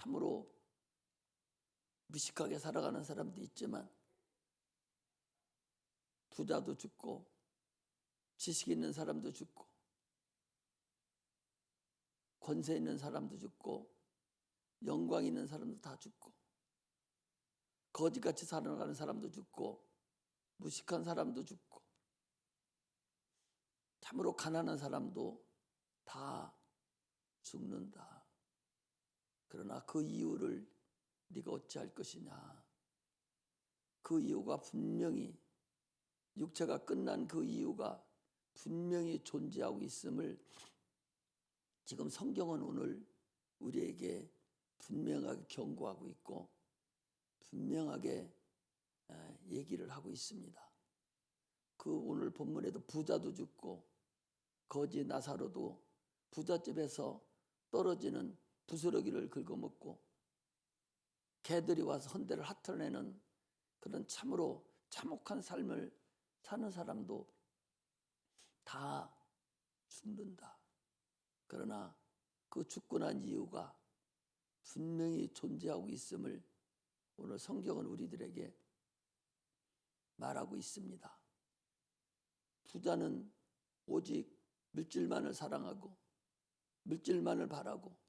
참으로 무식하게 살아가는 사람도 있지만 부자도 죽고 지식 있는 사람도 죽고 권세 있는 사람도 죽고 영광 있는 사람도 다 죽고 거지같이 살아가는 사람도 죽고 무식한 사람도 죽고 참으로 가난한 사람도 다 죽는다. 그러나 그 이유를 네가 어찌할 것이냐. 그 이유가 분명히 육체가 끝난 그 이유가 분명히 존재하고 있음을 지금 성경은 오늘 우리에게 분명하게 경고하고 있고 분명하게 얘기를 하고 있습니다. 그 오늘 본문에도 부자도 죽고 거지 나사로도 부잣집에서 떨어지는 부스러기를 긁어먹고 개들이 와서 헌대를 핥아내는 그런 참으로 참혹한 삶을 사는 사람도 다 죽는다. 그러나 그 죽고 난 이유가 분명히 존재하고 있음을 오늘 성경은 우리들에게 말하고 있습니다. 부자는 오직 물질만을 사랑하고 물질만을 바라고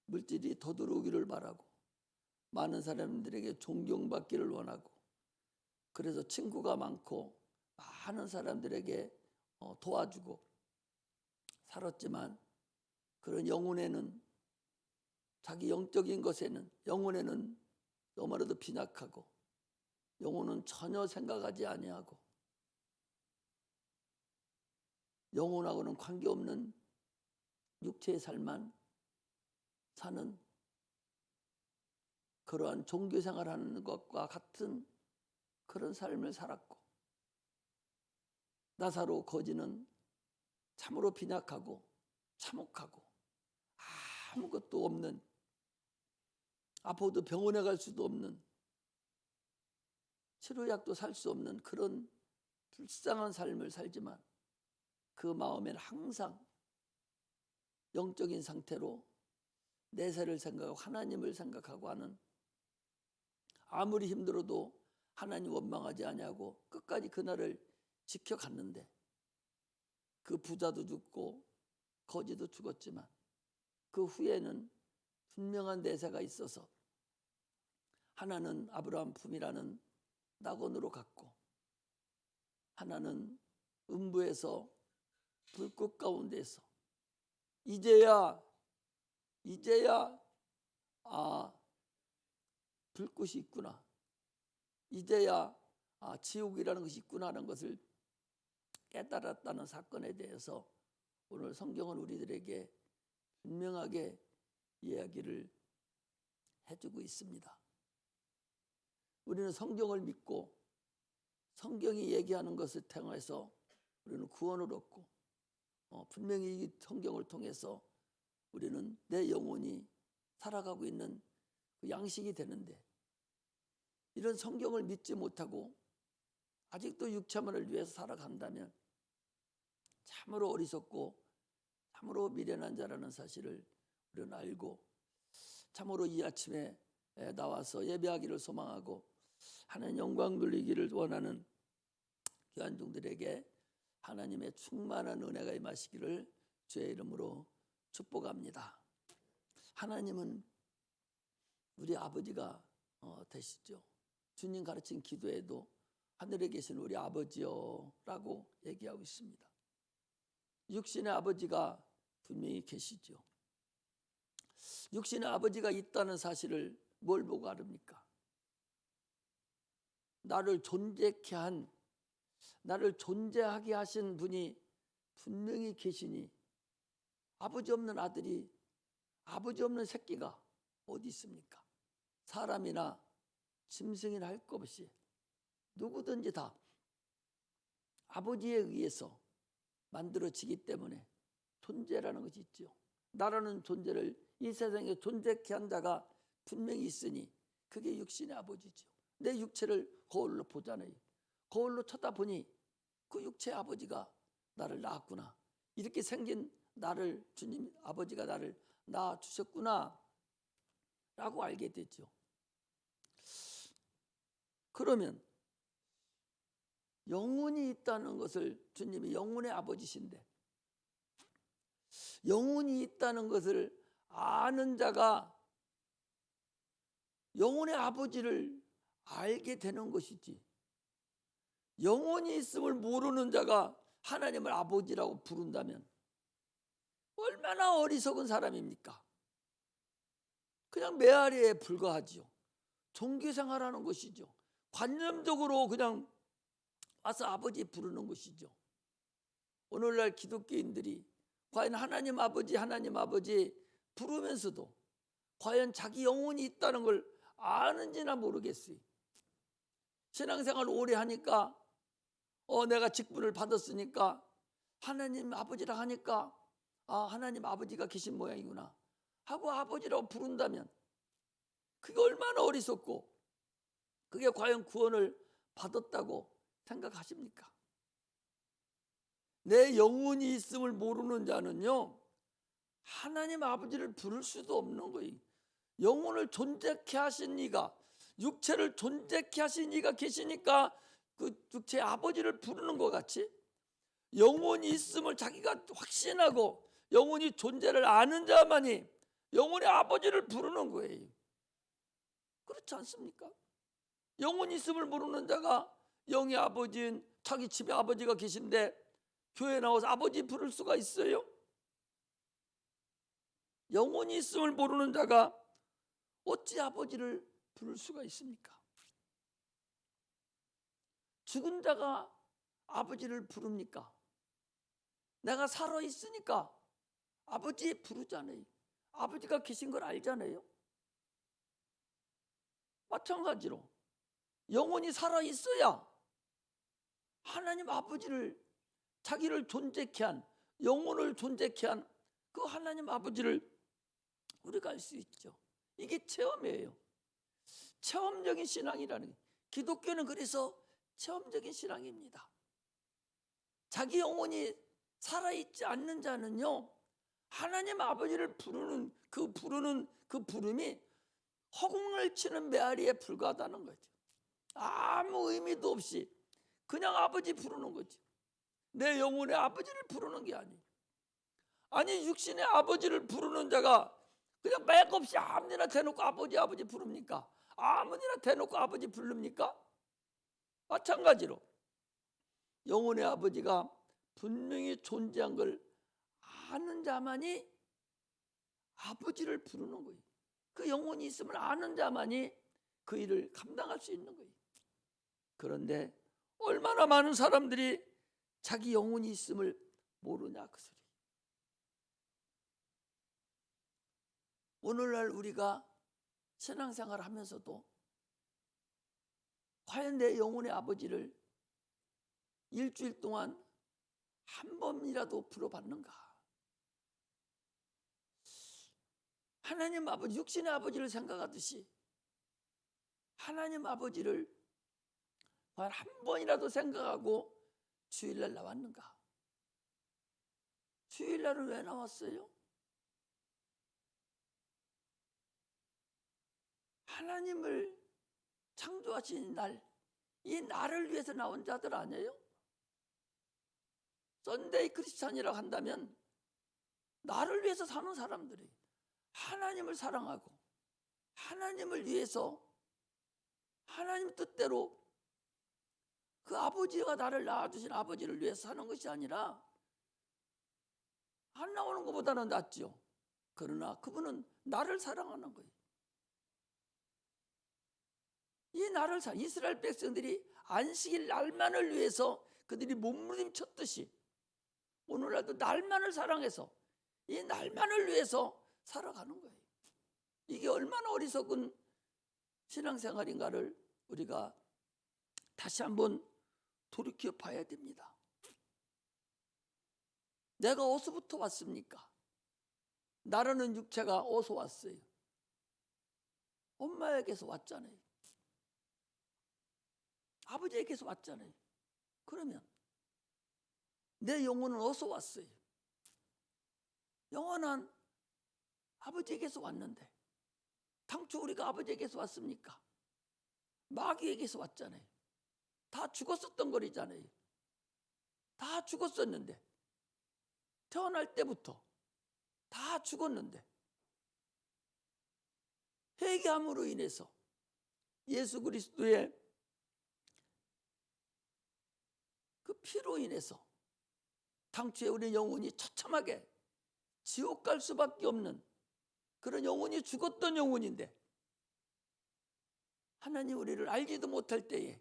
물질이 더 들어오기를 바라고 많은 사람들에게 존경받기를 원하고 그래서 친구가 많고 많은 사람들에게 도와주고 살았지만 그런 영혼에는 자기 영적인 것에는 영혼에는 너무나도 빈약하고 영혼은 전혀 생각하지 아니하고 영혼하고는 관계없는 육체의 삶만 사는 그러한 종교생활하는 것과 같은 그런 삶을 살았고 나사로 거지는 참으로 빈약하고 참혹하고 아무것도 없는 아파도 병원에 갈 수도 없는 치료약도 살 수 없는 그런 불쌍한 삶을 살지만 그 마음에는 항상 영적인 상태로 내세를 생각하고 하나님을 생각하고 하는 아무리 힘들어도 하나님 원망하지 아니하고 끝까지 그날을 지켜갔는데 그 부자도 죽고 거지도 죽었지만 그 후에는 분명한 내세가 있어서 하나는 아브라함 품이라는 낙원으로 갔고 하나는 음부에서 불꽃 가운데서 이제야 불꽃이 있구나. 이제야 지옥이라는 것이 있구나 하는 것을 깨달았다는 사건에 대해서 오늘 성경은 우리들에게 분명하게 이야기를 해주고 있습니다. 우리는 성경을 믿고 성경이 얘기하는 것을 통해서 우리는 구원을 얻고 분명히 이 성경을 통해서 우리는 내 영혼이 살아가고 있는 그 양식이 되는데 이런 성경을 믿지 못하고 아직도 육체만을 위해서 살아간다면 참으로 어리석고 참으로 미련한 자라는 사실을 우리는 알고 참으로 이 아침에 나와서 예배하기를 소망하고 하나님 영광 돌리기를 원하는 귀한 종들에게 하나님의 충만한 은혜가 임하시기를 주의 이름으로 축복합니다. 하나님은 우리 아버지가 되시죠. 주님 가르친 기도에도 하늘에 계신 우리 아버지요 라고 얘기하고 있습니다. 육신의 아버지가 분명히 계시죠. 육신의 아버지가 있다는 사실을 뭘 보고 알습니까? 나를 존재하게 하신 분이 분명히 계시니 아버지 없는 아들이 아버지 없는 새끼가 어디 있습니까? 사람이나 짐승이나 할 것 없이 누구든지 다 아버지에 의해서 만들어지기 때문에 존재라는 것이 있죠. 나라는 존재를 이 세상에 존재케 한 자가 분명히 있으니 그게 육신의 아버지죠. 내 육체를 거울로 보잖아요. 거울로 쳐다보니 그 육체의 아버지가 나를 낳았구나. 이렇게 생긴 나를 주님 아버지가 나를 낳아주셨구나 라고 알게 되죠. 그러면 영혼이 있다는 것을, 주님이 영혼의 아버지신데 영혼이 있다는 것을 아는 자가 영혼의 아버지를 알게 되는 것이지, 영혼이 있음을 모르는 자가 하나님을 아버지라고 부른다면 얼마나 어리석은 사람입니까? 그냥 메아리에 불과하지요. 종교생활하는 것이죠. 관념적으로 그냥 와서 아버지 부르는 것이죠. 오늘날 기독교인들이 과연 하나님 아버지 부르면서도 과연 자기 영혼이 있다는 걸 아는지나 모르겠어요. 신앙생활 오래 하니까 내가 직분을 받았으니까 하나님 아버지라 하니까 하나님 아버지가 계신 모양이구나 하고 아버지라고 부른다면 그게 얼마나 어리석고 그게 과연 구원을 받았다고 생각하십니까? 내 영혼이 있음을 모르는 자는요, 하나님 아버지를 부를 수도 없는 거예요. 영혼을 존재케 하신 이가, 육체를 존재케 하신 이가 계시니까 그 육체의 아버지를 부르는 것 같이 영혼이 있음을 자기가 확신하고 영혼이 존재를 아는 자만이 영혼의 아버지를 부르는 거예요. 그렇지 않습니까? 영혼이 있음을 모르는 자가 영의 아버지인 자기 집에 아버지가 계신데 교회에 나와서 아버지 부를 수가 있어요? 영혼이 있음을 모르는 자가 어찌 아버지를 부를 수가 있습니까? 죽은 자가 아버지를 부릅니까? 내가 살아있으니까 아버지 부르잖아요. 아버지가 계신 걸 알잖아요. 마찬가지로 영혼이 살아있어야 하나님 아버지를, 자기를 존재케 한, 영혼을 존재케 한 그 하나님 아버지를 우리가 알 수 있죠. 이게 체험이에요. 체험적인 신앙이라는 게, 기독교는 그래서 체험적인 신앙입니다. 자기 영혼이 살아있지 않는 자는요, 하나님 아버지를 부르는 그 부름이 허공을 치는 메아리에 불과하다는 거죠. 아무 의미도 없이 그냥 아버지 부르는 거죠. 내 영혼의 아버지를 부르는 게 아니에요. 아니 육신의 아버지를 부르는 자가 그냥 맥없이 아무데나 대놓고 아버지 부릅니까? 아무데나 대놓고 아버지 부릅니까? 마찬가지로 영혼의 아버지가 분명히 존재한 걸 아는 자만이 아버지를 부르는 거예요. 그 영혼이 있음을 아는 자만이 그 일을 감당할 수 있는 거예요. 그런데 얼마나 많은 사람들이 자기 영혼이 있음을 모르냐 그 소리. 오늘날 우리가 신앙생활을 하면서도 과연 내 영혼의 아버지를 일주일 동안 한 번이라도 불러봤는가? 하나님 아버지, 육신의 아버지를 생각하듯이 하나님 아버지를 과연 한 번이라도 생각하고 주일날 나왔는가? 주일날은 왜 나왔어요? 하나님을 창조하신 날, 이 날을 위해서 나온 자들 아니에요? 썬데이 크리스찬이라고 한다면 나를 위해서 사는 사람들이 하나님을 사랑하고 하나님을 위해서 하나님 뜻대로 그 아버지가 나를 낳아주신 아버지를 위해서 사는 것이 아니라 안 나오는 것보다는 낫죠. 그러나 그분은 나를 사랑하는 거예요. 이 나를 이스라엘 백성들이 안식일 날만을 위해서 그들이 몸부림쳤듯이 오늘날도 날만을 사랑해서 이 날만을 위해서 살아가는 거예요. 이게 얼마나 어리석은 신앙생활인가를 우리가 다시 한번 돌이켜 봐야 됩니다. 내가 어디서부터 왔습니까? 나라는 육체가 어디서 왔어요? 엄마에게서 왔잖아요. 아버지에게서 왔잖아요. 그러면 내 영혼은 어디서 왔어요? 영원한 아버지에게서 왔는데 당초 우리가 아버지에게서 왔습니까? 마귀에게서 왔잖아요. 다 죽었었던 거리잖아요. 다 죽었었는데, 태어날 때부터 다 죽었는데, 회개함으로 인해서 예수 그리스도의 그 피로 인해서 당초에 우리 영혼이 처참하게 지옥 갈 수밖에 없는 그런 영혼이 죽었던 영혼인데, 하나님 우리를 알지도 못할 때에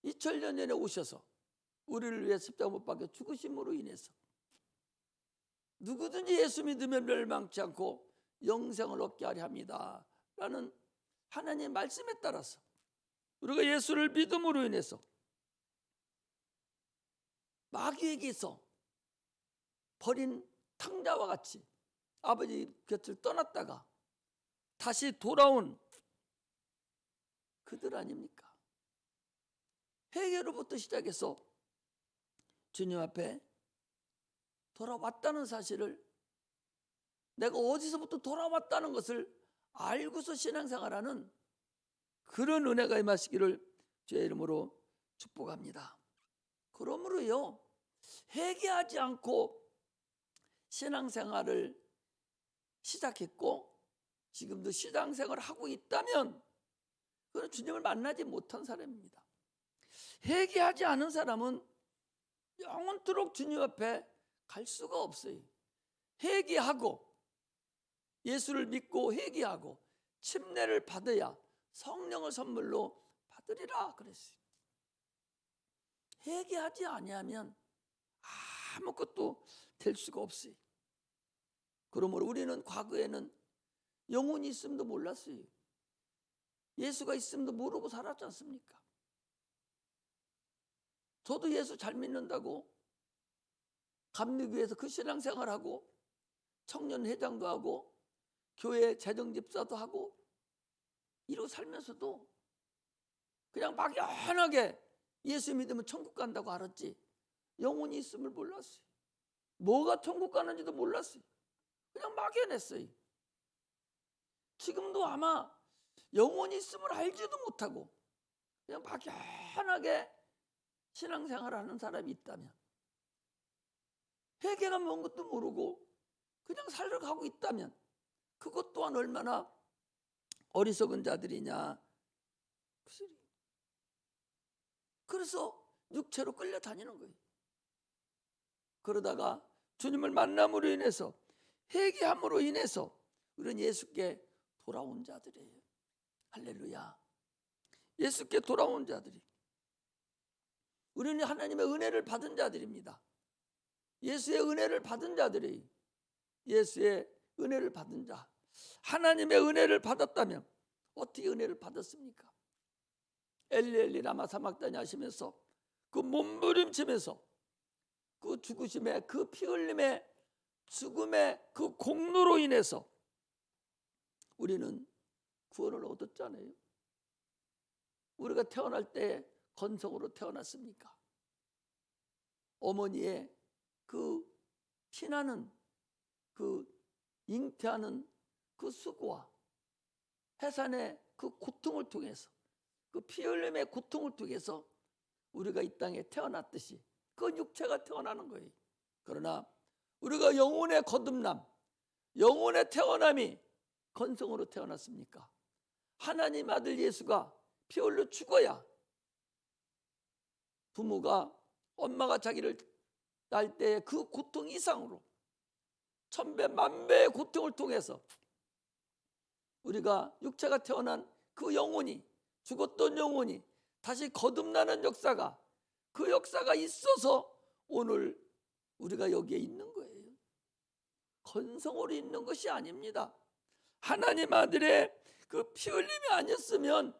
2000년 전에 오셔서 우리를 위해 십자가 못 박혀 죽으심으로 인해서 누구든지 예수 믿으면 멸망치 않고 영생을 얻게 하려 합니다 라는 하나님의 말씀에 따라서 우리가 예수를 믿음으로 인해서 마귀에게서 버린 탕자와 같이 아버지 곁을 떠났다가 다시 돌아온 그들 아닙니까? 회개로부터 시작해서 주님 앞에 돌아왔다는 사실을, 내가 어디서부터 돌아왔다는 것을 알고서 신앙생활하는 그런 은혜가 임하시기를 주의 이름으로 축복합니다. 그러므로요, 회개하지 않고 신앙생활을 시작했고 지금도 신앙생활을 하고 있다면 그건 주님을 만나지 못한 사람입니다. 회개하지 않은 사람은 영원토록 주님 앞에 갈 수가 없어요. 회개하고 예수를 믿고 회개하고 침례를 받아야 성령을 선물로 받으리라 그랬어요. 회개하지 아니하면 아무것도 될 수가 없어요. 그러므로 우리는 과거에는 영혼이 있음도 몰랐어요. 예수가 있음도 모르고 살았지 않습니까? 저도 예수 잘 믿는다고 감리교회에서 그 신앙생활하고 청년회장도 하고 교회 재정집사도 하고 이러고 살면서도 그냥 막연하게 예수 믿으면 천국 간다고 알았지 영혼이 있음을 몰랐어요. 뭐가 천국 가는지도 몰랐어요. 그냥 막연했어요. 지금도 아마 영혼이 있음을 알지도 못하고 그냥 막연하게 신앙생활하는 사람이 있다면, 회개가 뭔 것도 모르고 그냥 살아가고 있다면 그것 또한 얼마나 어리석은 자들이냐. 그래서 육체로 끌려다니는 거예요. 그러다가 주님을 만남으로 인해서 회개함으로 인해서 우리는 예수께 돌아온 자들이에요. 할렐루야. 예수께 돌아온 자들이, 우리는 하나님의 은혜를 받은 자들입니다. 예수의 은혜를 받은 자들이, 예수의 은혜를 받은 자, 하나님의 은혜를 받았다면 어떻게 은혜를 받았습니까? 엘리 라마 사막다니 하시면서 그 몸부림치면서 그 죽으심의 그 피 흘림의 죽음의 그 공로로 인해서 우리는 구원을 얻었잖아요. 우리가 태어날 때 건성으로 태어났습니까? 어머니의 그 피나는 그 잉태하는 그 수고와 해산의 그 고통을 통해서, 그 피 흘림의 고통을 통해서 우리가 이 땅에 태어났듯이 그 육체가 태어나는 거예요. 그러나 우리가 영혼의 거듭남, 영혼의 태어남이 건성으로 태어났습니까? 하나님 아들 예수가 피 흘려 죽어야 부모가, 엄마가 자기를 낳을 때의 그 고통 이상으로 천배 만배의 고통을 통해서 우리가 육체가 태어난 그 영혼이, 죽었던 영혼이 다시 거듭나는 역사가, 그 역사가 있어서 오늘 우리가 여기에 있는 거예요. 건성으로 있는 것이 아닙니다. 하나님 아들의 그 피 흘림이 아니었으면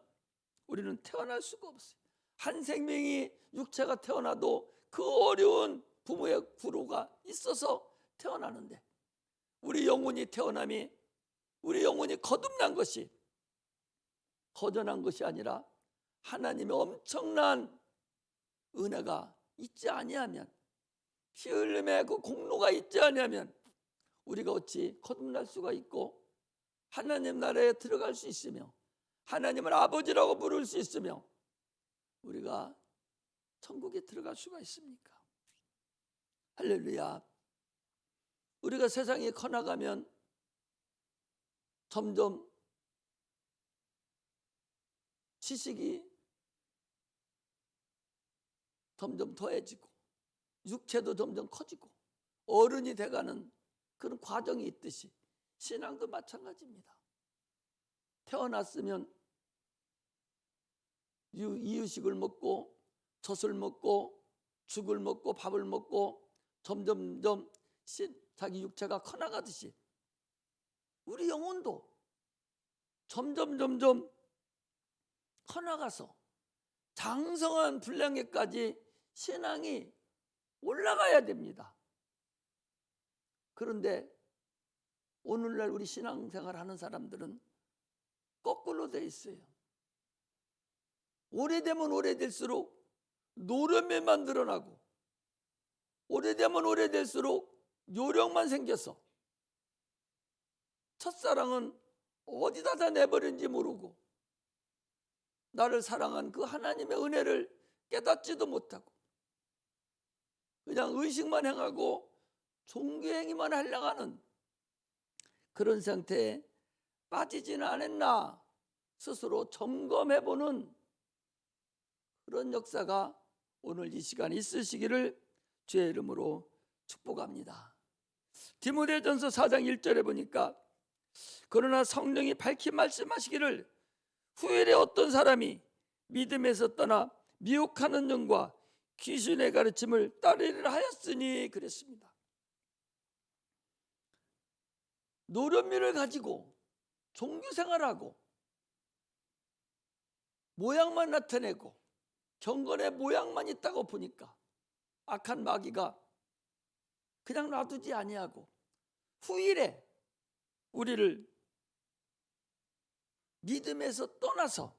우리는 태어날 수가 없어요. 한 생명이 육체가 태어나도 그 어려운 부모의 불호가 있어서 태어나는데, 우리 영혼이 태어남이, 우리 영혼이 거듭난 것이 허전한 것이 아니라 하나님의 엄청난 은혜가 있지 아니하면, 피 흘림의 그 공로가 있지 아니하면 우리가 어찌 거듭날 수가 있고 하나님 나라에 들어갈 수 있으며 하나님을 아버지라고 부를 수 있으며 우리가 천국에 들어갈 수가 있습니까? 할렐루야. 우리가 세상에 커나가면 점점 지식이 점점 더해지고 육체도 점점 커지고 어른이 돼가는 그런 과정이 있듯이 신앙도 마찬가지입니다. 태어났으면 이유식을 먹고 젖을 먹고 죽을 먹고 밥을 먹고 점점점 자기 육체가 커나가듯이 우리 영혼도 점점 커나가서 장성한 분량에까지 신앙이 올라가야 됩니다. 그런데 오늘날 우리 신앙생활 하는 사람들은 거꾸로 돼 있어요. 오래되면 오래될수록 노련미만 늘어나고 오래되면 오래될수록 요령만 생겨서 첫사랑은 어디다 다 내버린지 모르고 나를 사랑한 그 하나님의 은혜를 깨닫지도 못하고 그냥 의식만 행하고 종교행위만 하려고 하는 그런 상태에 빠지지는 않았나 스스로 점검해보는 그런 역사가 오늘 이 시간에 있으시기를 주의 이름으로 축복합니다. 디모데전서 4장 1절에 보니까 그러나 성령이 밝히 말씀하시기를 후일에 어떤 사람이 믿음에서 떠나 미혹하는 영과 귀신의 가르침을 따르리라 하였으니 그랬습니다. 노련미를 가지고 종교생활하고 모양만 나타내고 경건의 모양만 있다고 보니까 악한 마귀가 그냥 놔두지 아니하고 후일에 우리를 믿음에서 떠나서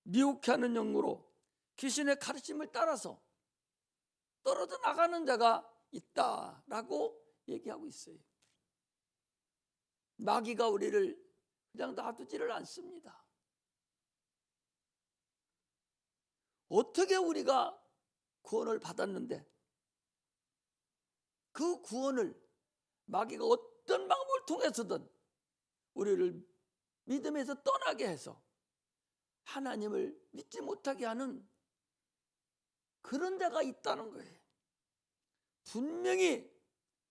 미혹해 하는 영으로 귀신의 가르침을 따라서 떨어져 나가는 자가 있다라고 얘기하고 있어요. 마귀가 우리를 그냥 놔두지를 않습니다. 어떻게 우리가 구원을 받았는데 그 구원을 마귀가 어떤 방법을 통해서든 우리를 믿음에서 떠나게 해서 하나님을 믿지 못하게 하는 그런 자가 있다는 거예요. 분명히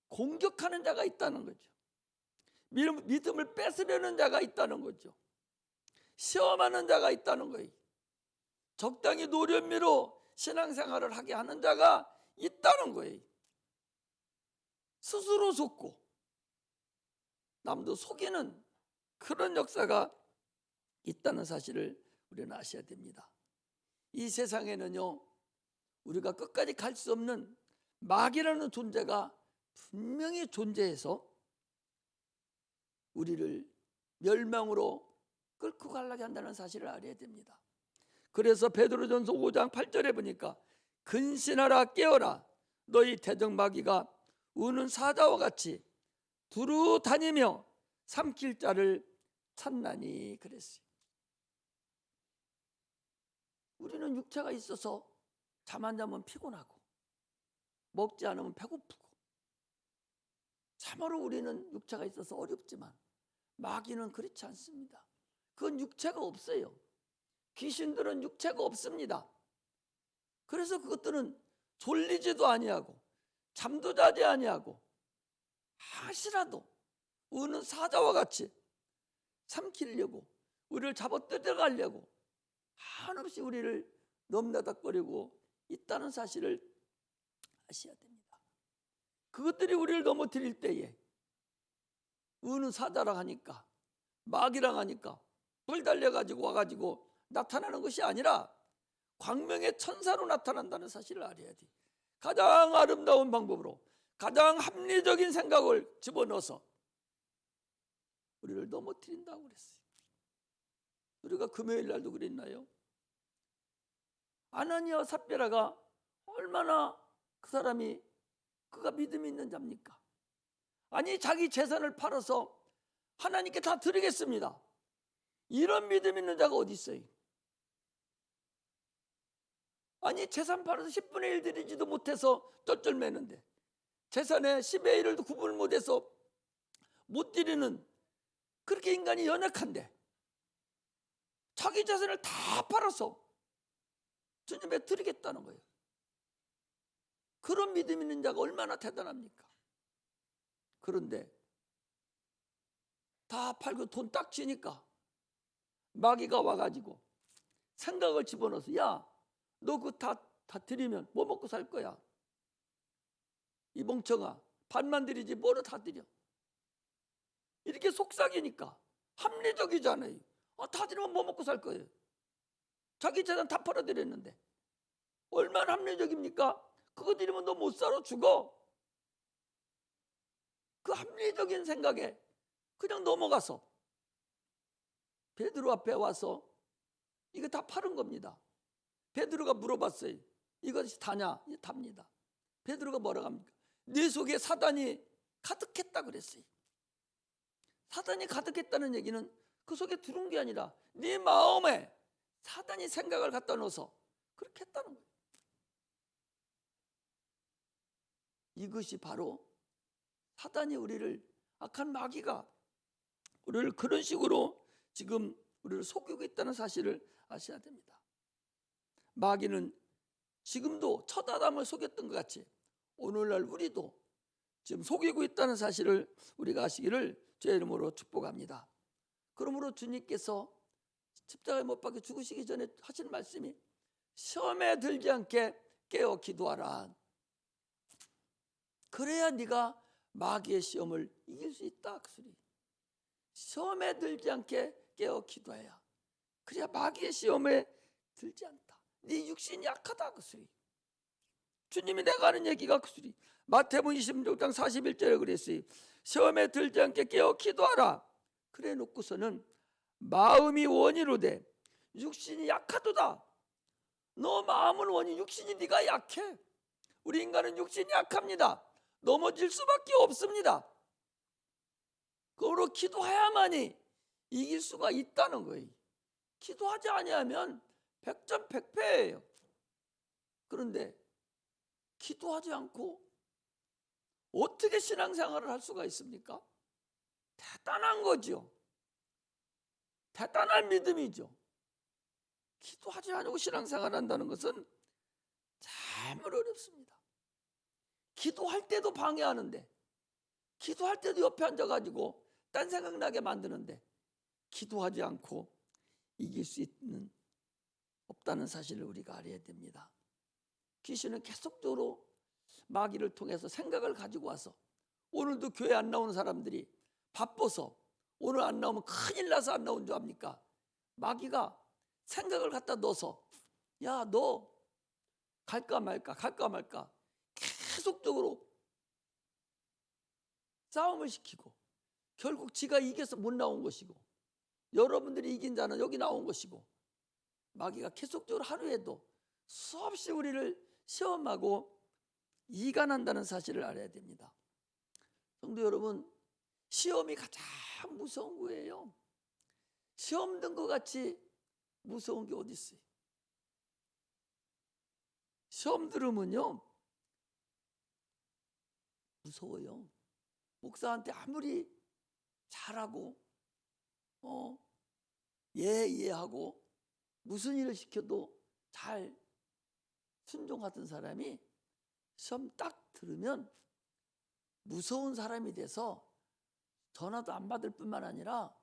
공격하는 자가 있다는 거죠. 믿음을 뺏으려는 자가 있다는 거죠. 시험하는 자가 있다는 거예요. 적당히 노련미로 신앙생활을 하게 하는 자가 있다는 거예요. 스스로 속고 남도 속이는 그런 역사가 있다는 사실을 우리는 아셔야 됩니다. 이 세상에는요, 우리가 끝까지 갈 수 없는 마귀라는 존재가 분명히 존재해서 우리를 멸망으로 끌고 가려고 한다는 사실을 알아야 됩니다. 그래서 베드로전서 5장 8절에 보니까 근신하라 깨어라 너희 대적마귀가 우는 사자와 같이 두루 다니며 삼킬 자를 찾나니 그랬어요. 우리는 육체가 있어서 잠 안 자면 피곤하고 먹지 않으면 배고프고 참으로 우리는 육체가 있어서 어렵지만 마귀는 그렇지 않습니다. 그건 육체가 없어요. 귀신들은 육체가 없습니다. 그래서 그것들은 졸리지도 아니하고 잠도 자지 아니하고 하시라도 우는 사자와 같이 삼키려고 우리를 잡아 뜯어가려고 한없이 우리를 넘나닥거리고 있다는 사실을 아셔야 됩니다. 그것들이 우리를 넘어뜨릴 때에 우는 사자라 하니까 마귀랑 하니까 불 달려가지고 와가지고 나타나는 것이 아니라 광명의 천사로 나타난다는 사실을 알아야 돼. 가장 아름다운 방법으로 가장 합리적인 생각을 집어넣어서 우리를 넘어뜨린다고 그랬어요. 우리가 금요일 날도 그랬나요? 아나니아와 삽비라가 얼마나 그 사람이 그가 믿음이 있는 자입니까? 아니 자기 재산을 팔아서 하나님께 다 드리겠습니다. 이런 믿음 있는 자가 어디 있어요? 아니 재산 팔아서 10분의 1 드리지도 못해서 쩔쩔매는데, 재산의 10의 1을 구분을 못해서 못 드리는, 그렇게 인간이 연약한데 자기 재산을 다 팔아서 주님에 드리겠다는 거예요. 그런 믿음 있는 자가 얼마나 대단합니까? 그런데 다 팔고 돈 딱 쥐니까 마귀가 와가지고 생각을 집어넣어서, 야, 너 그거 다 드리면 뭐 먹고 살 거야? 이 멍청아, 반만 드리지 뭐로 다 드려? 이렇게 속삭이니까 합리적이잖아요. 다 드리면 뭐 먹고 살 거예요? 자기 재산 다 팔아드렸는데 얼마나 합리적입니까? 그거 드리면 너 못 살아, 죽어. 그 합리적인 생각에 그냥 넘어가서 베드로 앞에 와서 이거 다 파는 겁니다. 베드로가 물어봤어요. 이것이 다냐? 답니다. 베드로가 뭐라고 합니까? 네 속에 사단이 가득했다 그랬어요. 사단이 가득했다는 얘기는 그 속에 들어온 게 아니라 네 마음에 사단이 생각을 갖다 넣어서 그렇게 했다는 거예요. 이것이 바로 사단이 우리를, 악한 마귀가 우리를 그런 식으로 지금 우리를 속이고 있다는 사실을 아셔야 됩니다. 마귀는 지금도 첫 아담을 속였던 것 같이 오늘날 우리도 지금 속이고 있다는 사실을 우리가 아시기를 주의 이름으로 축복합니다. 그러므로 주님께서 십자가에 못 박혀 죽으시기 전에 하신 말씀이 시험에 들지 않게 깨어 기도하라. 그래야 네가 마귀의 시험을 이길 수 있다. 그 소리. 시험에 들지 않게 깨어 기도해야, 그래야 마귀의 시험에 들지 않다. 네 육신이 약하다. 그 소리. 주님이 내가 하는 얘기가 그 소리. 마태복음 26장 41절에 그랬어요. 시험에 들지 않게 깨어 기도하라. 그래 놓고서는 마음이 원이로 돼 육신이 약하도다. 너 마음은 원이, 육신이 네가 약해. 우리 인간은 육신이 약합니다. 넘어질 수밖에 없습니다. 그러므로 기도해야만이 이길 수가 있다는 거예요. 기도하지 아니하면 백전백패예요. 그런데 기도하지 않고 어떻게 신앙생활을 할 수가 있습니까? 대단한 거죠. 대단한 믿음이죠. 기도하지 않고 신앙생활을 한다는 것은 정말 어렵습니다. 기도할 때도 방해하는데, 기도할 때도 옆에 앉아가지고 딴 생각나게 만드는데, 기도하지 않고 이길 수 있는 없다는 사실을 우리가 알아야 됩니다. 귀신은 계속적으로 마귀를 통해서 생각을 가지고 와서, 오늘도 교회 안 나오는 사람들이 바빠서 오늘 안 나오면 큰일 나서 안 나온 줄 압니까? 마귀가 생각을 갖다 넣어서, 야, 너 갈까 말까 계속적으로 싸움을 시키고 결국 지가 이겨서 못 나온 것이고, 여러분들이 이긴 자는 여기 나온 것이고, 마귀가 계속적으로 하루에도 수없이 우리를 시험하고 이간한다는 사실을 알아야 됩니다. 성도 여러분, 시험이 가장 무서운 거예요. 시험 든 것 같이 무서운 게 어디 있어요? 시험 들으면요 무서워요. 목사한테 아무리 잘하고 예하고 무슨 일을 시켜도 잘 순종하던 사람이 시험 딱 들으면 무서운 사람이 돼서 전화도 안 받을 뿐만 아니라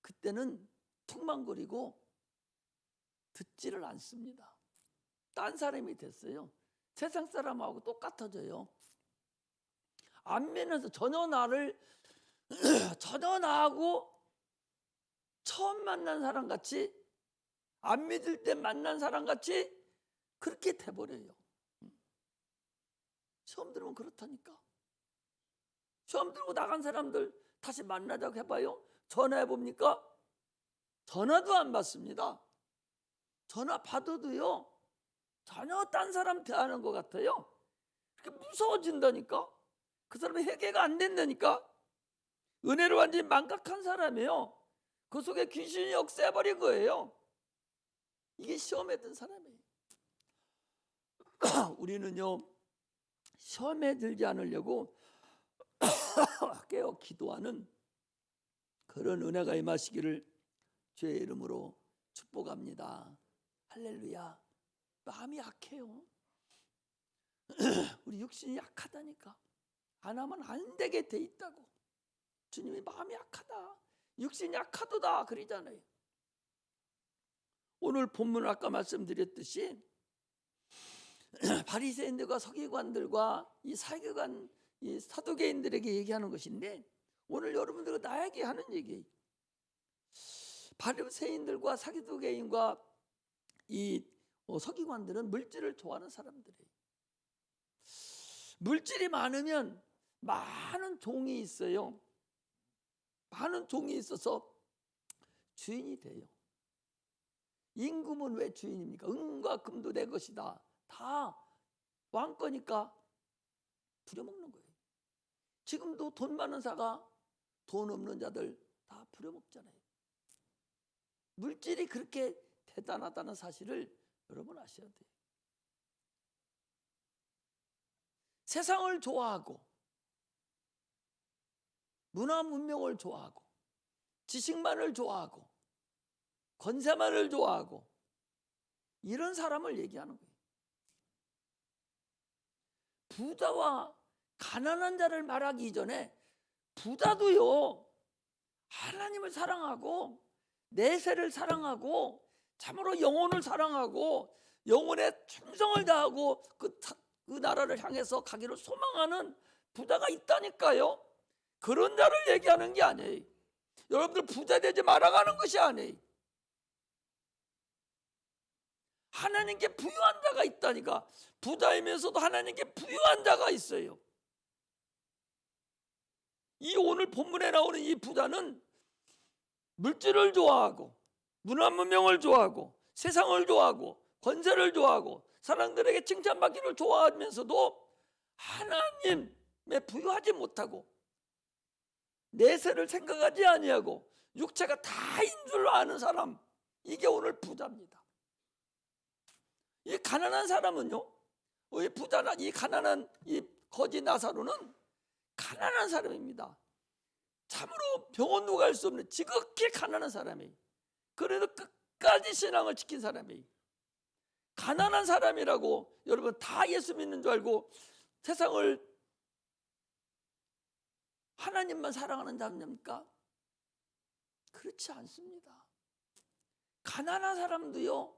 그때는 툭망거리고 듣지를 않습니다. 딴 사람이 됐어요. 세상 사람하고 똑같아져요. 안 믿어서 전혀 나하고 처음 만난 사람 같이, 안 믿을 때 만난 사람 같이 그렇게 돼버려요. 시험 들으면 그렇다니까. 시험 들고 나간 사람들 다시 만나자고 해봐요. 전화해봅니까? 전화도 안 받습니다. 전화 받아도요 전혀 딴 사람 대하는 것 같아요. 그렇게 무서워진다니까. 그 사람이 회개가 안 된다니까. 은혜를 완전히 망각한 사람이에요. 그 속에 귀신이 역사해버린 거예요. 이게 시험에 든 사람이에요. 우리는요, 시험에 들지 않으려고 깨어 기도하는 그런 은혜가 임하시기를 주의 이름으로 축복합니다. 할렐루야. 마음이 약해요. 우리 육신이 약하다니까. 안 하면 안 되게 돼 있다고. 주님이 마음이 약하다, 육신이 약하도다 그러잖아요. 오늘 본문 아까 말씀드렸듯이 바리새인들과 서기관들과 이 사기관, 이 사두개인들에게 얘기하는 것인데, 오늘 여러분들과 나에게 하는 얘기. 바리새인들과 사두개인과 이 서기관들은 물질을 좋아하는 사람들이에요. 물질이 많으면 많은 종이 있어요. 많은 종이 있어서 주인이 돼요. 임금은 왜 주인입니까? 은과 금도 내 것이다. 다 왕 거니까 부려먹는 거예요. 지금도 돈 많은 사가 돈 없는 자들 다 부려먹잖아요. 물질이 그렇게 대단하다는 사실을 여러분 아셔야 돼요. 세상을 좋아하고 문화 문명을 좋아하고 지식만을 좋아하고 권세만을 좋아하고 이런 사람을 얘기하는 거예요. 부자와 가난한 자를 말하기 이전에 부자도요, 하나님을 사랑하고 내세를 사랑하고 참으로 영혼을 사랑하고 영혼의 충성을 다하고 그 나라를 향해서 가기를 소망하는 부자가 있다니까요. 그런 자를 얘기하는 게 아니에요. 여러분들 부자 되지 말아가는 것이 아니에요. 하나님께 부유한 자가 있다니까. 부자이면서도 하나님께 부유한 자가 있어요. 이 오늘 본문에 나오는 이 부자는 물질을 좋아하고 문화 문명을 좋아하고 세상을 좋아하고 권세를 좋아하고 사람들에게 칭찬받기를 좋아하면서도 하나님에 부유하지 못하고 내세를 생각하지 아니하고 육체가 다인 줄 아는 사람, 이게 오늘 부자입니다. 이 가난한 사람은요, 이 부자나 이 가난한 이 거지 나사로는 가난한 사람입니다. 참으로 병원도 갈 수 없는 지극히 가난한 사람이에요. 그래도 끝까지 신앙을 지킨 사람이에요. 가난한 사람이라고 여러분 다 예수 믿는 줄 알고 세상을 하나님만 사랑하는 자입니까? 그렇지 않습니다. 가난한 사람도요,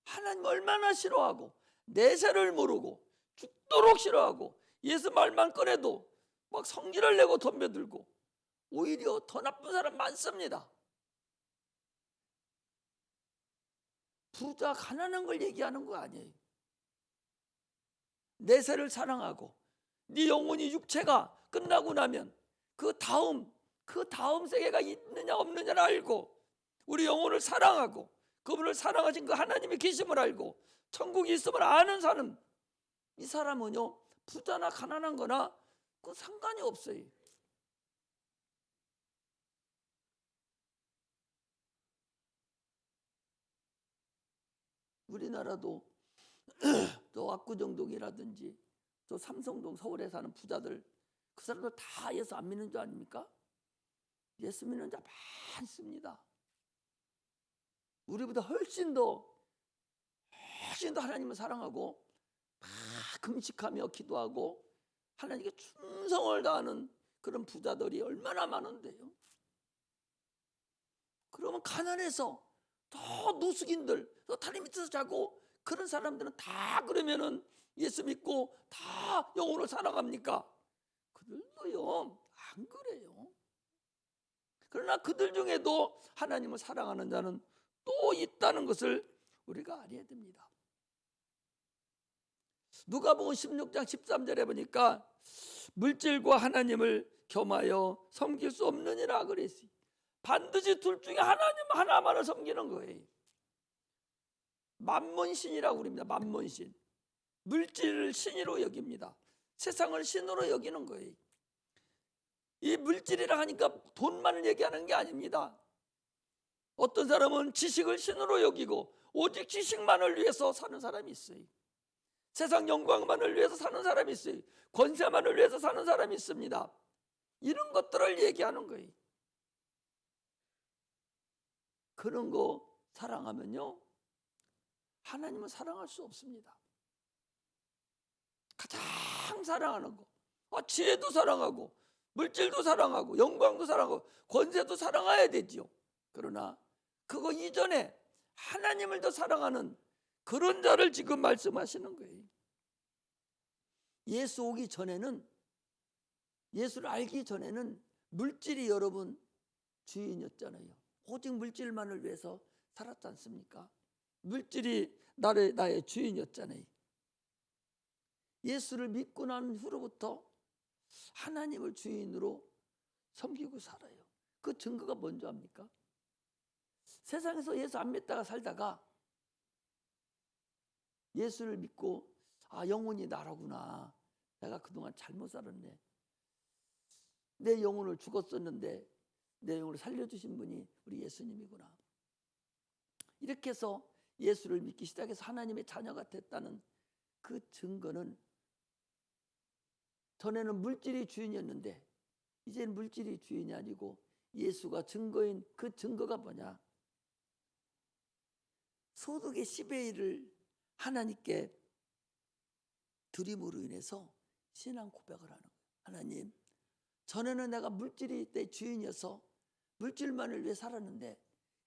하나님 얼마나 싫어하고 내세를 모르고 죽도록 싫어하고 예수 말만 꺼내도 막 성질을 내고 덤벼들고 오히려 더 나쁜 사람 많습니다. 부자 가난한 걸 얘기하는 거 아니에요. 내세를 사랑하고 네 영혼이 육체가 끝나고 나면 그 다음 세계가 있느냐 없느냐를 알고 우리 영혼을 사랑하고 그분을 사랑하신 그 하나님의 계심을 알고 천국이 있음을 아는 사람, 이 사람은요 부자나 가난한 거나 그 상관이 없어요. 우리나라도 또 압구정동이라든지 또 삼성동 서울에 사는 부자들, 그 사람들 다 예수 안 믿는 줄 아닙니까? 예수 믿는 자 많습니다. 우리보다 훨씬 더 하나님을 사랑하고 막 금식하며 기도하고 하나님께 충성을 다하는 그런 부자들이 얼마나 많은데요. 그러면 가난해서 더 노숙인들, 또 다리 밑에서 자고 그런 사람들은 다 그러면은 예수 믿고 다 영혼을 사랑합니까? 그들도요 안 그래요. 그러나 그들 중에도 하나님을 사랑하는 자는 또 있다는 것을 우리가 알아야 됩니다. 누가복음 16장 13절에 보니까 물질과 하나님을 겸하여 섬길 수 없느니라 그랬어요. 반드시 둘 중에 하나님 하나만을 섬기는 거예요. 만몬신이라고 그럽니다. 만몬신. 물질을 신으로 여깁니다. 세상을 신으로 여기는 거예요. 이 물질이라 하니까 돈만을 얘기하는 게 아닙니다. 어떤 사람은 지식을 신으로 여기고 오직 지식만을 위해서 사는 사람이 있어요. 세상 영광만을 위해서 사는 사람이 있어요. 권세만을 위해서 사는 사람이 있습니다. 이런 것들을 얘기하는 거예요. 그런 거 사랑하면요, 하나님은 사랑할 수 없습니다. 가장 사랑하는 거, 지혜도 사랑하고 물질도 사랑하고 영광도 사랑하고 권세도 사랑해야 되지요. 그러나 그거 이전에 하나님을 더 사랑하는 그런 자를 지금 말씀하시는 거예요. 예수 오기 전에는, 예수를 알기 전에는 물질이 여러분 주인이었잖아요. 오직 물질만을 위해서 살았지 않습니까? 물질이 나의 주인이었잖아요. 예수를 믿고 난 후로부터 하나님을 주인으로 섬기고 살아요. 그 증거가 뭔지 압니까? 세상에서 예수 안 믿다가 살다가 예수를 믿고 영혼이 나라구나, 내가 그동안 잘못 살았네, 내 영혼을 죽었었는데 내 영혼을 살려주신 분이 우리 예수님이구나, 이렇게 해서 예수를 믿기 시작해서 하나님의 자녀가 됐다는 그 증거는, 전에는 물질이 주인이었는데 이제는 물질이 주인이 아니고 예수가 증거인 그 증거가 뭐냐? 소득의 10의 1을 하나님께 드림으로 인해서 신앙 고백을 하는 거예요. 하나님, 전에는 내가 물질이 내 주인이어서 물질만을 위해 살았는데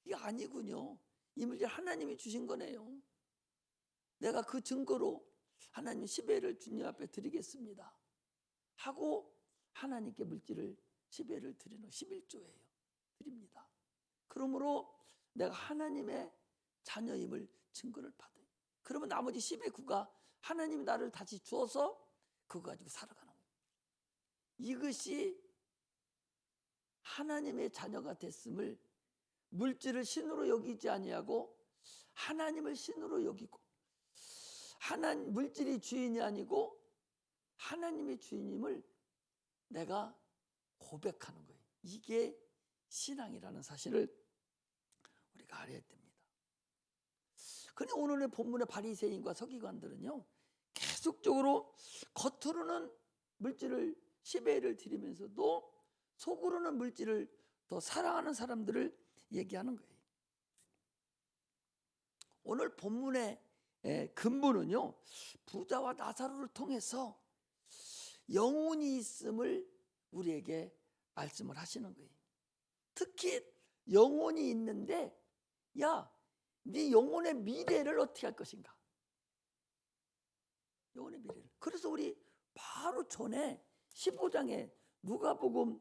이게 아니군요. 이 물질 하나님이 주신 거네요. 내가 그 증거로 하나님 10의 1을 주님 앞에 드리겠습니다 하고 하나님께 물질을 10의 1을 드리는 11조예요. 드립니다. 그러므로 내가 하나님의 자녀임을 증거를 받아요. 그러면 나머지 10의 9가 하나님이 나를 다시 주어서 그거 가지고 살아가는 거예요. 이것이 하나님의 자녀가 됐음을, 물질을 신으로 여기지 아니하고 하나님을 신으로 여기고, 물질이 주인이 아니고 하나님의 주인임을 내가 고백하는 거예요. 이게 신앙이라는 사실을 우리가 알아야 됩니다. 그런데 오늘의 본문의 바리새인과 서기관들은요, 계속적으로 겉으로는 물질을 10의 1을 드리면서도 속으로는 물질을 더 사랑하는 사람들을 얘기하는 거예요. 오늘 본문의 근본은요, 부자와 나사로를 통해서 영혼이 있음을 우리에게 말씀을 하시는 거예요. 특히 영혼이 있는데, 네 영혼의 미래를 어떻게 할 것인가? 영혼의 미래를. 그래서 우리 바로 전에 15장에 누가복음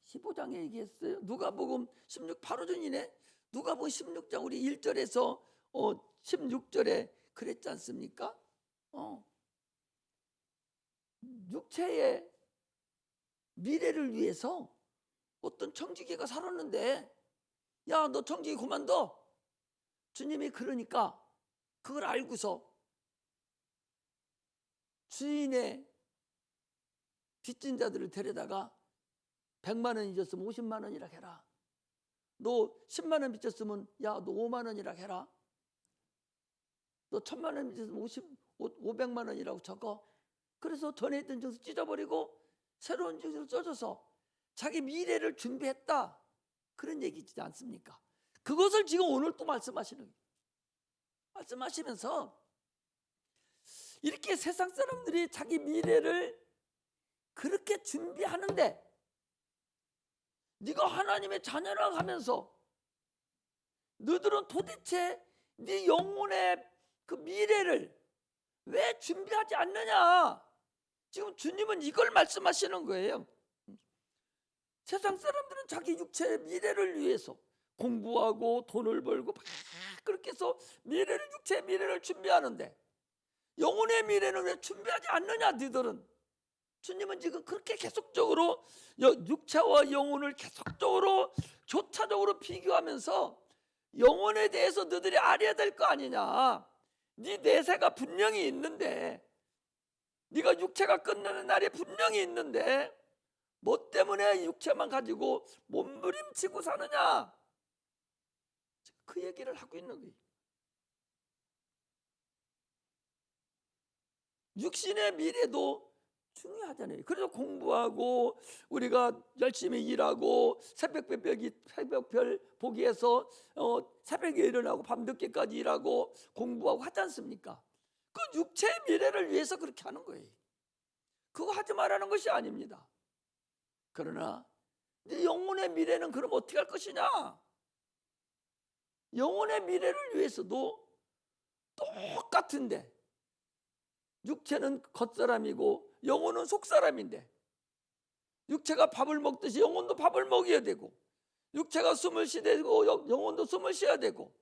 15장에 얘기했어요. 누가복음 16 바로 전이네. 누가복음 16장 우리 1절에서 16절에 그랬지 않습니까? 육체의 미래를 위해서 어떤 청지기가 살았는데, 야, 너 청지기 그만둬. 주님이 그러니까 그걸 알고서 주인의 빚진 자들을 데려다가 100만 원 빚졌으면 50만 원이라 해라. 너 10만 원 빚졌으면 너 5만 원이라 해라. 너 1000만 원 빚졌으면 500만 원이라고 적어. 그래서 전에 있던 증서 찢어버리고 새로운 증서를 써줘서 자기 미래를 준비했다, 그런 얘기지 않습니까? 그것을 지금 오늘 또 말씀하시면서 이렇게 세상 사람들이 자기 미래를 그렇게 준비하는데 네가 하나님의 자녀라고 하면서 너희들은 도대체 네 영혼의 그 미래를 왜 준비하지 않느냐? 지금 주님은 이걸 말씀하시는 거예요. 세상 사람들은 자기 육체의 미래를 위해서 공부하고 돈을 벌고 막 그렇게 해서 육체의 미래를 준비하는데 영혼의 미래는 왜 준비하지 않느냐? 너희들은. 주님은 지금 그렇게 계속적으로 육체와 영혼을 계속적으로 교차적으로 비교하면서 영혼에 대해서 너희들이 알아야 될 거 아니냐? 네 내세가 분명히 있는데 네가 육체가 끝나는 날이 분명히 있는데 뭐 때문에 육체만 가지고 몸부림치고 사느냐? 그 얘기를 하고 있는 거예요. 육신의 미래도 중요하잖아요. 그래서 공부하고 우리가 열심히 일하고 새벽별 보기 위해서 새벽에 일어나고 밤늦게까지 일하고 공부하고 하지 않습니까? 그 육체의 미래를 위해서 그렇게 하는 거예요. 그거 하지 말라는 것이 아닙니다. 그러나 네 영혼의 미래는 그럼 어떻게 할 것이냐? 영혼의 미래를 위해서도 똑같은데 육체는 겉사람이고 영혼은 속사람인데 육체가 밥을 먹듯이 영혼도 밥을 먹여야 되고 육체가 숨을 쉬되고 영혼도 숨을 쉬어야 되고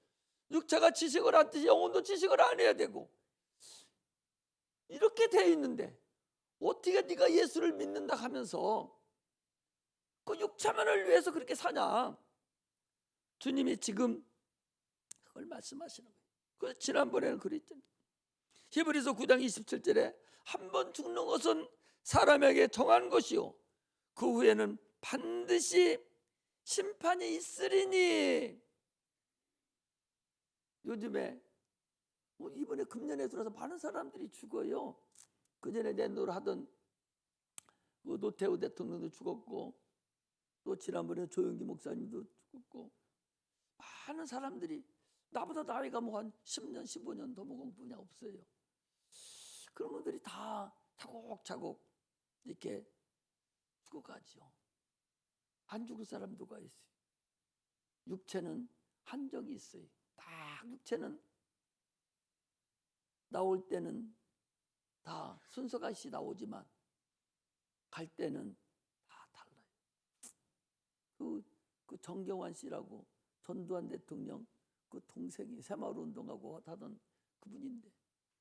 육체가 지식을 하듯이 영혼도 지식을 안 해야 되고 이렇게 돼 있는데 어떻게 네가 예수를 믿는다 하면서 그 육체만을 위해서 그렇게 사냐? 주님이 지금 그걸 말씀하시는 거예요. 그래서 지난번에는 그랬잖아요. 히브리서 9장 27절에 한 번 죽는 것은 사람에게 정한 것이요 그 후에는 반드시 심판이 있으리니. 요즘에 이번에 금년에 들어서 많은 사람들이 죽어요. 그전에 내노를 하던 노태우 대통령도 죽었고 또 지난번에 조영기 목사님도 죽었고 많은 사람들이 나보다 나이가 뭐 한 10년 15년 더 먹은 분이 없어요. 그런 분들이 다 차곡차곡 이렇게 죽어가죠. 안 죽을 사람 누가 있어요? 육체는 한정이 있어요. 다 육체는 나올 때는 다 순서가 있이 나오지만 갈 때는 다 달라요. 그 정경환 씨라고 전두환 대통령 그 동생이 새마을운동하고 하던 그분인데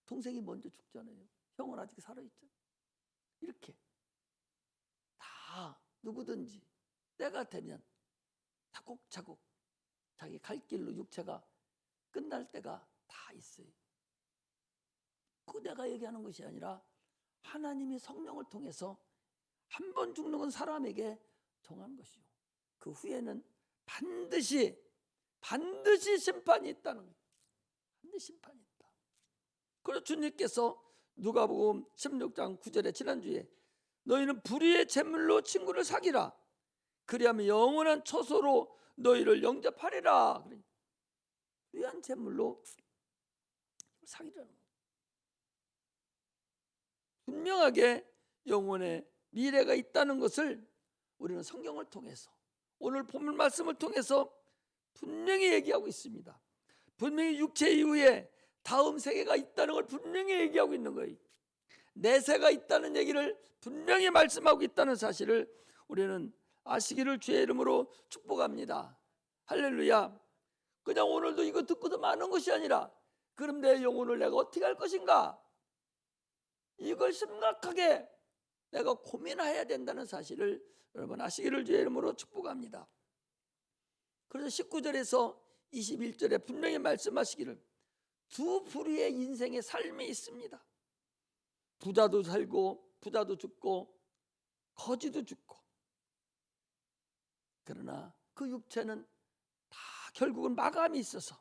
동생이 먼저 죽잖아요. 형은 아직 살아있죠. 이렇게 다 누구든지 때가 되면 차곡차곡 자기 갈 길로 육체가 끝날 때가 다 있어요. 그 내가 얘기하는 것이 아니라 하나님이 성령을 통해서 한 번 죽는 건 사람에게 정한 것이요 그 후에는 반드시 심판이 있다는 거예요. 반드시 심판이 있다. 그래서 주님께서 누가복음 16장 9절에 지난주에 너희는 불의의 재물로 친구를 사귀라. 그리하면 영원한 처소로 너희를 영접하리라. 불의한 재물로 사귀라는 거예요. 분명하게 영혼의 미래가 있다는 것을 우리는 성경을 통해서 오늘 본문 말씀을 통해서 분명히 얘기하고 있습니다. 분명히 육체 이후에 다음 세계가 있다는 걸 분명히 얘기하고 있는 거예요. 내세가 있다는 얘기를 분명히 말씀하고 있다는 사실을 우리는 아시기를 주의 이름으로 축복합니다. 할렐루야. 그냥 오늘도 이거 듣고도 마는 것이 아니라 그럼 내 영혼을 내가 어떻게 할 것인가? 이걸 심각하게 내가 고민해야 된다는 사실을 여러분 아시기를 주의 이름으로 축복합니다. 그래서 19절에서 21절에 분명히 말씀하시기를 두 부류의 인생의 삶이 있습니다. 부자도 살고 부자도 죽고 거지도 죽고 그러나 그 육체는 다 결국은 마감이 있어서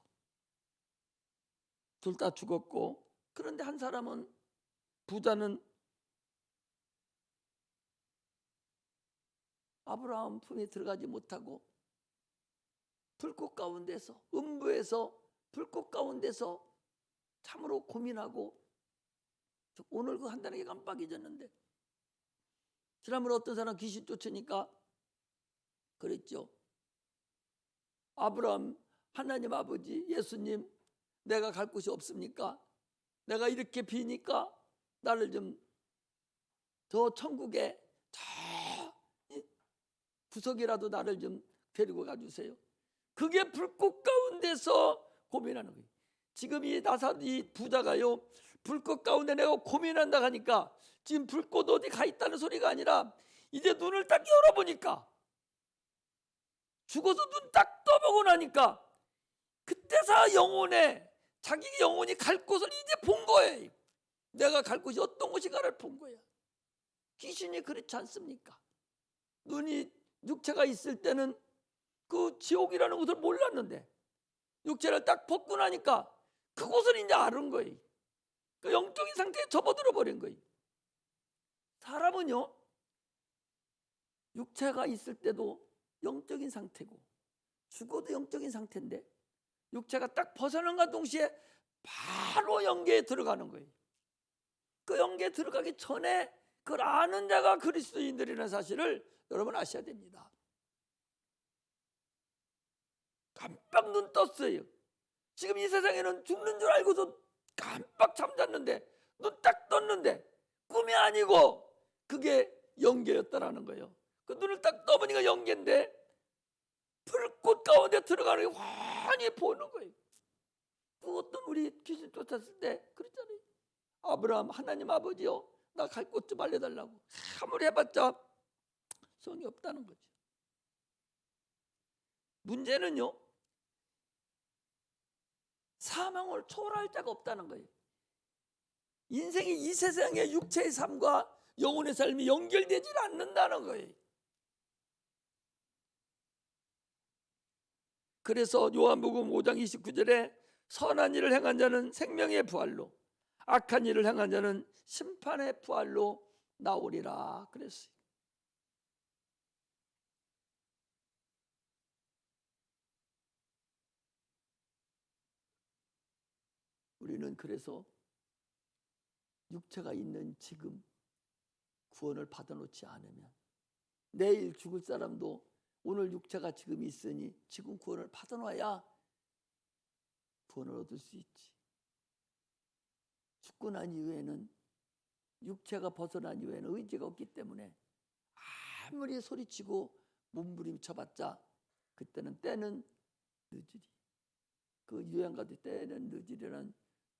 둘 다 죽었고 그런데 한 사람은 부자는 아브라함 품에 들어가지 못하고 불꽃 가운데서 음부에서 불꽃 가운데서 참으로 고민하고 오늘 그 한다는 게 깜빡 잊었는데 지난번에 어떤 사람 귀신 쫓으니까 그랬죠. 아브라함 하나님 아버지 예수님 내가 갈 곳이 없습니까? 내가 이렇게 비니까 나를 좀 저 천국에 저 구석이라도 나를 좀 데리고 가주세요. 그게 불꽃 가운데서 고민하는 거예요. 지금 이 부자가요 불꽃 가운데 내가 고민한다 하니까 지금 불꽃 어디 가 있다는 소리가 아니라 이제 눈을 딱 열어보니까 죽어서 눈 딱 떠보고 나니까 그때서 자기 영혼이 갈 곳을 이제 본 거예요. 내가 갈 곳이 어떤 곳인가를 본 거야. 귀신이 그렇지 않습니까? 눈이 육체가 있을 때는 그 지옥이라는 것을 몰랐는데 육체를 딱 벗고 나니까 그곳을 이제 아는 거예요. 그 영적인 상태에 접어들어 버린 거예요. 사람은요, 육체가 있을 때도 영적인 상태고 죽어도 영적인 상태인데 육체가 딱 벗어난과 동시에 바로 영계에 들어가는 거예요. 그 영계에 들어가기 전에 그걸 아는 자가 그리스도인들이라는 사실을 여러분 아셔야 됩니다. 깜빡 눈 떴어요. 지금 이 세상에는 죽는 줄 알고도 깜빡 잠잤는데 눈 딱 떴는데 꿈이 아니고 그게 영계였다라는 거예요. 그 눈을 딱 떠보니까 영계인데 불꽃 가운데 들어가는 게 환히 보는 거예요. 그 어떤 우리 귀신 쫓았을 때 그랬잖아요. 아브라함, 하나님 아버지요, 나 갈 곳 좀 알려달라고. 아무리 해봤자 성이 없다는 거죠. 문제는요, 사망을 초월할 자가 없다는 거예요. 인생이 이 세상의 육체의 삶과 영혼의 삶이 연결되질 않는다는 거예요. 그래서 요한복음 5장 29절에 선한 일을 행한 자는 생명의 부활로, 악한 일을 행한 자는 심판의 부활로 나오리라 그랬어요. 우리는 그래서 육체가 있는 지금 구원을 받아놓지 않으면 내일 죽을 사람도 오늘 육체가 지금 있으니 지금 구원을 받아놔야 구원을 얻을 수 있지. 죽고 난 이후에는 육체가 벗어난 이후에는 의지가 없기 때문에 아무리 소리치고 몸부림쳐봤자 그때는 때는 늦으리. 그 유행가도 때는 늦으리라는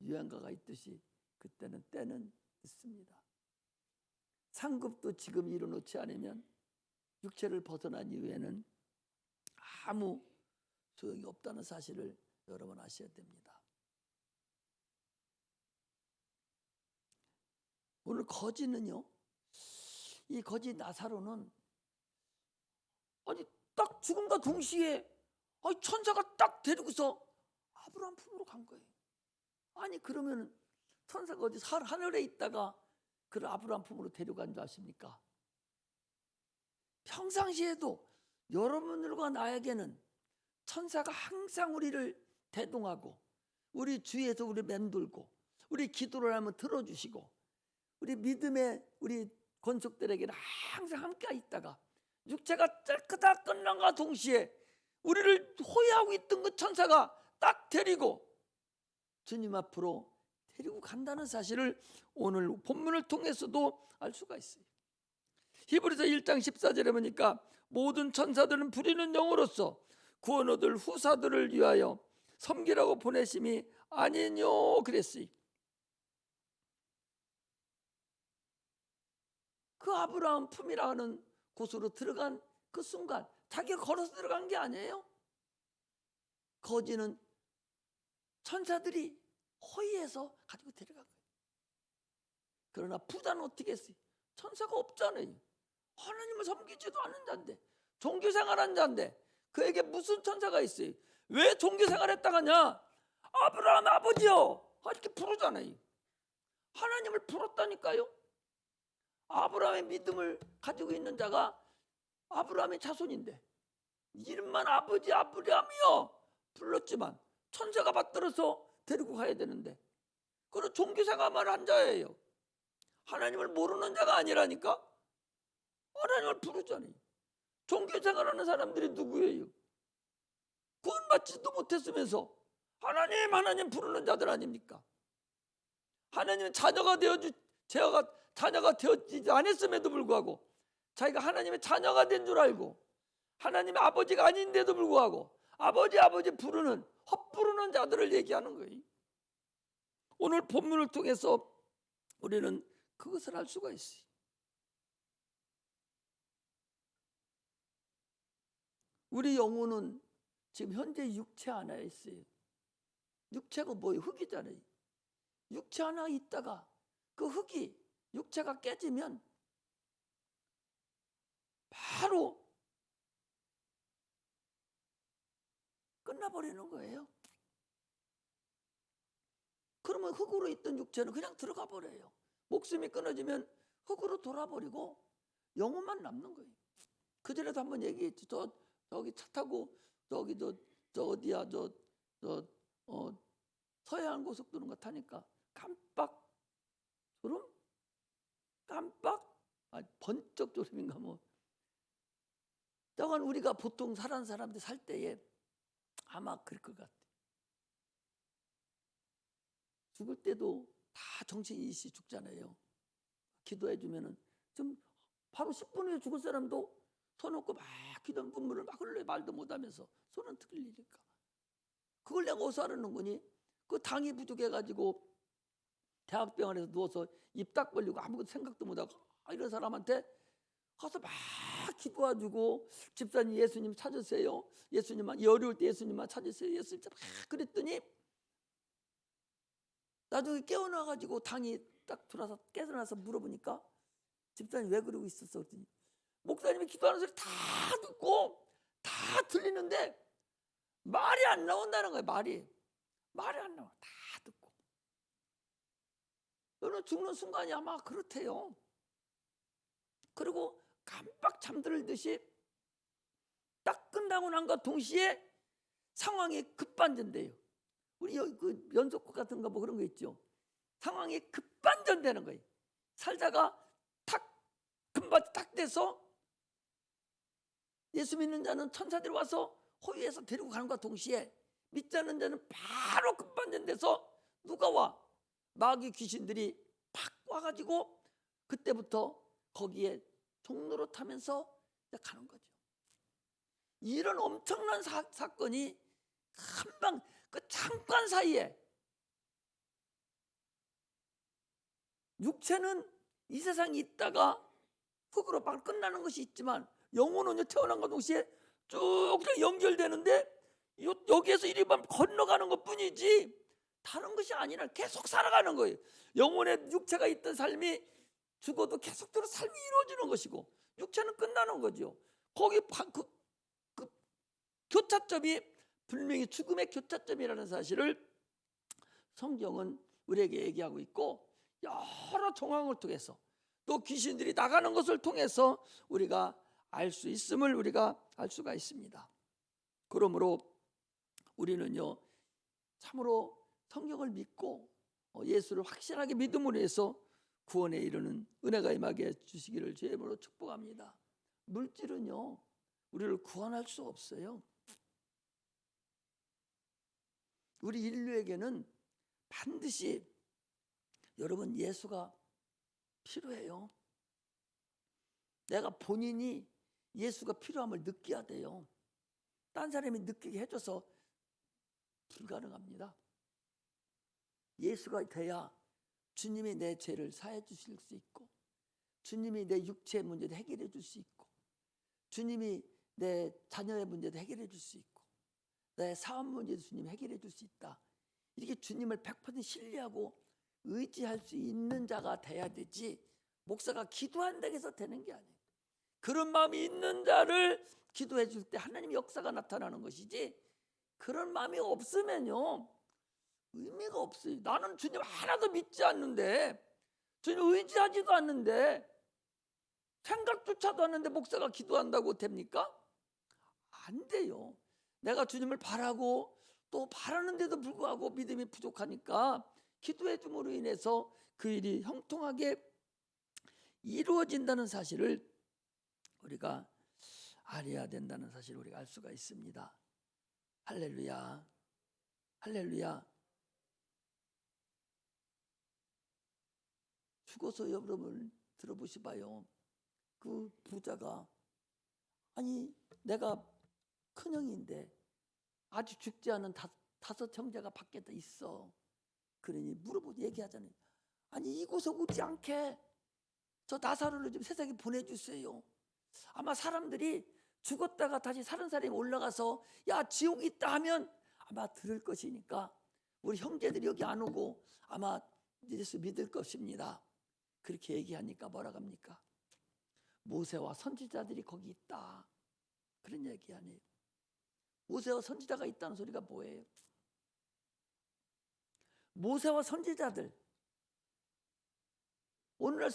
유행가가 있듯이 그때는 때는 늦습니다. 상급도 지금 이뤄놓지 않으면 육체를 벗어난 이후에는 아무 소용이 없다는 사실을 여러분 아셔야 됩니다. 오늘 거지는요, 이 거지 나사로는 아니 딱 죽음과 동시에 천사가 딱 데리고서 아브라함 품으로 간 거예요. 아니 그러면 천사가 어디 하늘에 있다가 그 아브라함 품으로 데려간 줄 아십니까? 평상시에도 여러분들과 나에게는 천사가 항상 우리를 대동하고 우리 주위에서 우리 맴돌고 우리 기도를 하면 들어주시고 우리 믿음의 우리 권속들에게는 항상 함께 있다가 육체가 짤끄다 끝난과 동시에 우리를 호위하고 있던 그 천사가 딱 데리고 주님 앞으로 데리고 간다는 사실을 오늘 본문을 통해서도 알 수가 있어요. 히브리서 1장 14절에 보니까 모든 천사들은 부리는 영으로서 구원 얻을 후사들을 위하여 섬기라고 보내심이 아니뇨 그랬어요. 그 아브라함 품이라 하는 곳으로 들어간 그 순간 자기가 걸어서 들어간 게 아니에요. 거지는 천사들이 호위해서 가지고 데려간 거예요. 그러나 부자는 어떻게 했어요? 천사가 없잖아요. 하나님을 섬기지도 않은 자인데 종교생활한 자인데 그에게 무슨 천사가 있어요? 왜 종교생활했다 하냐? 아브라함 아버지요 이렇게 부르잖아요. 하나님을 부렀다니까요. 아브라함의 믿음을 가지고 있는 자가 아브라함의 자손인데 이름만 아버지 아브라함이요 불렀지만 천사가 받들어서 데리고 가야 되는데 그런 종교생활만 한 자예요. 하나님을 모르는 자가 아니라니까. 하나님을 부르잖아요. 종교생활하는 사람들이 누구예요? 구원받지도 못했으면서 하나님 부르는 자들 아닙니까? 하나님은 자녀가 되어지지 않았음에도 불구하고 자기가 하나님의 자녀가 된 줄 알고 하나님의 아버지가 아닌데도 불구하고 아버지 부르는 헛부르는 자들을 얘기하는 거예요. 오늘 본문을 통해서 우리는 그것을 알 수가 있어요. 우리 영혼은 지금 현재 육체 하나에 있어요. 육체가 뭐예요? 흙이잖아요. 육체 하나 있다가 그 흙이 육체가 깨지면 바로 끝나버리는 거예요. 그러면 흙으로 있던 육체는 그냥 들어가 버려요. 목숨이 끊어지면 흙으로 돌아버리고 영혼만 남는 거예요. 그전에도 한번 얘기했지. 저기 차 타고 저기 저 어디야 서해안 고속도로인가 타니까 깜빡 졸음? 깜빡? 번쩍 졸음인가 뭐. 저건 우리가 보통 사는 사람들 살 때에 아마 그럴 것 같아. 죽을 때도 다 정신이 있이 죽잖아요. 기도해 주면은 좀 바로 10분 후에 죽을 사람도 손 놓고 막 기도하면 눈물을 막 흘려 말도 못하면서 손은 틀리니까. 그걸 내가 어디서 알아는 거니? 그 당이 부족해가지고 대학병원에서 누워서 입 딱 벌리고 아무것도 생각도 못하고 이런 사람한테 가서 막 기도해주고 집사님 예수님 찾으세요. 예수님만 어려울 때 예수님만 찾으세요. 예수님 막 그랬더니 나중에 깨어나가지고 당이 딱 돌아서 깨어나서 물어보니까 집사님 왜 그러고 있었어? 그랬더니 목사님이 기도하는 소리 다 듣고 다 들리는데 말이 안 나온다는 거예요. 말이 안 나와. 다 듣고. 너는 죽는 순간이 아마 그렇대요. 그리고 깜빡 잠들듯이 딱 끝나고 난과 동시에 상황이 급반전돼요. 우리 그 연속극 같은 거 뭐 그런 거 있죠. 상황이 급반전되는 거예요. 살다가 탁 금방 딱 돼서 예수 믿는 자는 천사들이 와서 호위해서 데리고 가는 것과 동시에 믿지 않는 자는 바로 급반전돼서 누가 와? 마귀 귀신들이 팍 와가지고 그때부터 거기에 종로로 타면서 가는 거죠. 이런 엄청난 사건이 금방 그 잠깐 사이에 육체는 이 세상에 있다가 흙으로 막 끝나는 것이 있지만 영혼은 태어난과 동시에 쭉 연결되는데 여기에서 이리 건너가는 것뿐이지 다른 것이 아니라 계속 살아가는 거예요. 영혼의 육체가 있던 삶이 죽어도 계속적으로 삶이 이루어지는 것이고 육체는 끝나는 거죠. 거기 그 교차점이 분명히 죽음의 교차점이라는 사실을 성경은 우리에게 얘기하고 있고 여러 정황을 통해서 또 귀신들이 나가는 것을 통해서 우리가 알 수 있음을 우리가 알 수가 있습니다. 그러므로 우리는요 참으로 성경을 믿고 예수를 확실하게 믿음으로 해서 구원에 이르는 은혜가 임하게 주시기를 주의 이름으로 축복합니다. 물질은요 우리를 구원할 수 없어요. 우리 인류에게는 반드시 여러분 예수가 필요해요. 내가 본인이 예수가 필요함을 느껴야 돼요. 딴 사람이 느끼게 해줘서 불가능합니다. 예수가 돼야 주님이 내 죄를 사해 주실 수 있고 주님이 내 육체의 문제도 해결해 줄 수 있고 주님이 내 자녀의 문제도 해결해 줄 수 있고 내 사업 문제도 주님이 해결해 줄 수 있다. 이렇게 주님을 100% 신뢰하고 의지할 수 있는 자가 돼야 되지 목사가 기도한다고 해서 되는 게 아니에요. 그런 마음이 있는 자를 기도해 줄 때 하나님의 역사가 나타나는 것이지 그런 마음이 없으면요 의미가 없어요. 나는 주님 하나도 믿지 않는데 주님 의지하지도 않는데 생각조차도 않는데 목사가 기도한다고 됩니까? 안 돼요. 내가 주님을 바라고 또 바라는데도 불구하고 믿음이 부족하니까 기도해 줌으로 인해서 그 일이 형통하게 이루어진다는 사실을 우리가 알아야 된다는 사실을 우리가 알 수가 있습니다. 할렐루야. 할렐루야. 죽어서 여러분 들어보시봐요. 그 부자가 아니 내가 큰형인데 아직 죽지 않은 다섯 형제가 밖에 있어. 그러니 물어보고 얘기하잖아요. 아니 이곳에 오지 않게 저 나사로를 좀 세상에 보내주세요. 아마 사람들이 죽었다가 다시 사는 사람이 올라가서 야 지옥이 있다 하면 아마 들을 것이니까 우리 형제들이 여기 안 오고 아마 예수 믿을 것입니다. 그렇게 얘기하니까 뭐라 합니까? 모세와 선지자들이 거기 있다. 그런 얘기 아니에요. 모세와 선지자가 있다는 소리가 뭐예요? 모세와 선지자들, 오늘날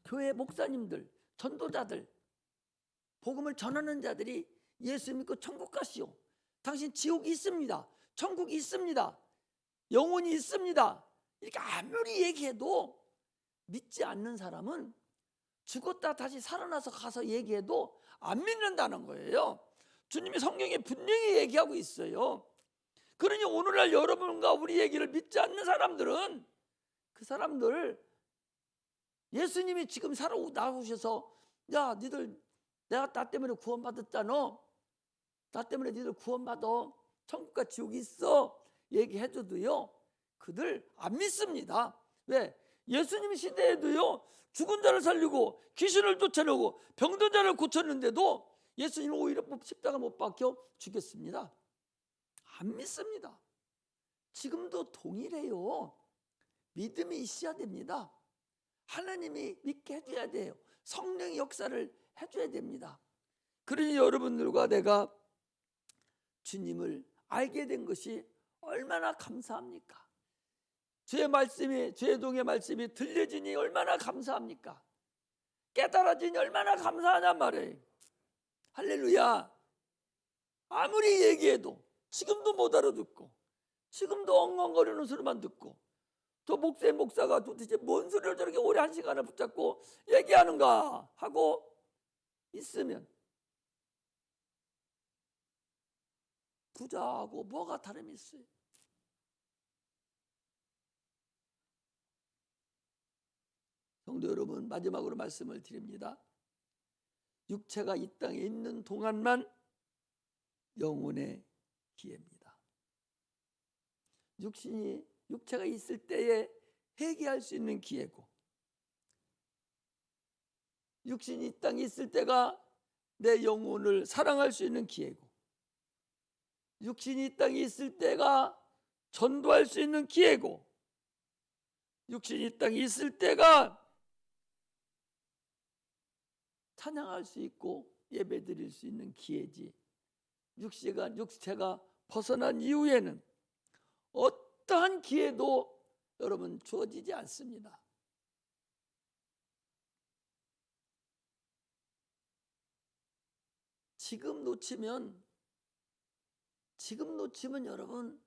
교회 목사님들, 전도자들, 복음을 전하는 자들이 예수 믿고 천국 가시오. 당신 지옥이 있습니다. 천국이 있습니다. 영혼이 있습니다. 이렇게 아무리 얘기해도 믿지 않는 사람은 죽었다 다시 살아나서 가서 얘기해도 안 믿는다는 거예요. 주님이 성경에 분명히 얘기하고 있어요. 그러니 오늘날 여러분과 우리 얘기를 믿지 않는 사람들은 그 사람들 예수님이 지금 살아 나오셔서 야 니들 내가 나 때문에 구원받았잖아. 나 때문에 니들 구원받아. 천국과 지옥이 있어. 얘기해줘도요. 그들 안 믿습니다. 왜? 예수님 시대에도요. 죽은 자를 살리고 귀신을 쫓아내고 병든 자를 고쳤는데도 예수님은 오히려 십자가 못 박혀 죽였습니다. 안 믿습니다. 지금도 동일해요. 믿음이 있어야 됩니다. 하나님이 믿게 해줘야 돼요. 성령의 역사를 해줘야 됩니다. 그러니 여러분들과 내가 주님을 알게 된 것이 얼마나 감사합니까? 주의 말씀이, 주의 동의 말씀이 들려지니 얼마나 감사합니까? 깨달아지니 얼마나 감사하냔 말이에요. 할렐루야. 아무리 얘기해도 지금도 못 알아듣고 지금도 엉엉거리는 소리만 듣고 저 목사가 도대체 뭔 소리를 저렇게 오래 한 시간을 붙잡고 얘기하는가 하고 있으면 부자하고 뭐가 다름이 있어요? 성도 여러분, 마지막으로 말씀을 드립니다. 육체가 이 땅에 있는 동안만 영혼의 기회입니다. 육체가 있을 때에 회개할 수 있는 기회고, 육신이 이 땅에 있을 때가 내 영혼을 사랑할 수 있는 기회고, 육신이 이 땅에 있을 때가 전도할 수 있는 기회고, 육신이 이 땅에 있을 때가 찬양할 수 있고 예배드릴 수 있는 기회지. 육체가 벗어난 이후에는 어떠한 기회도 여러분 주어지지 않습니다. 지금 놓치면 여러분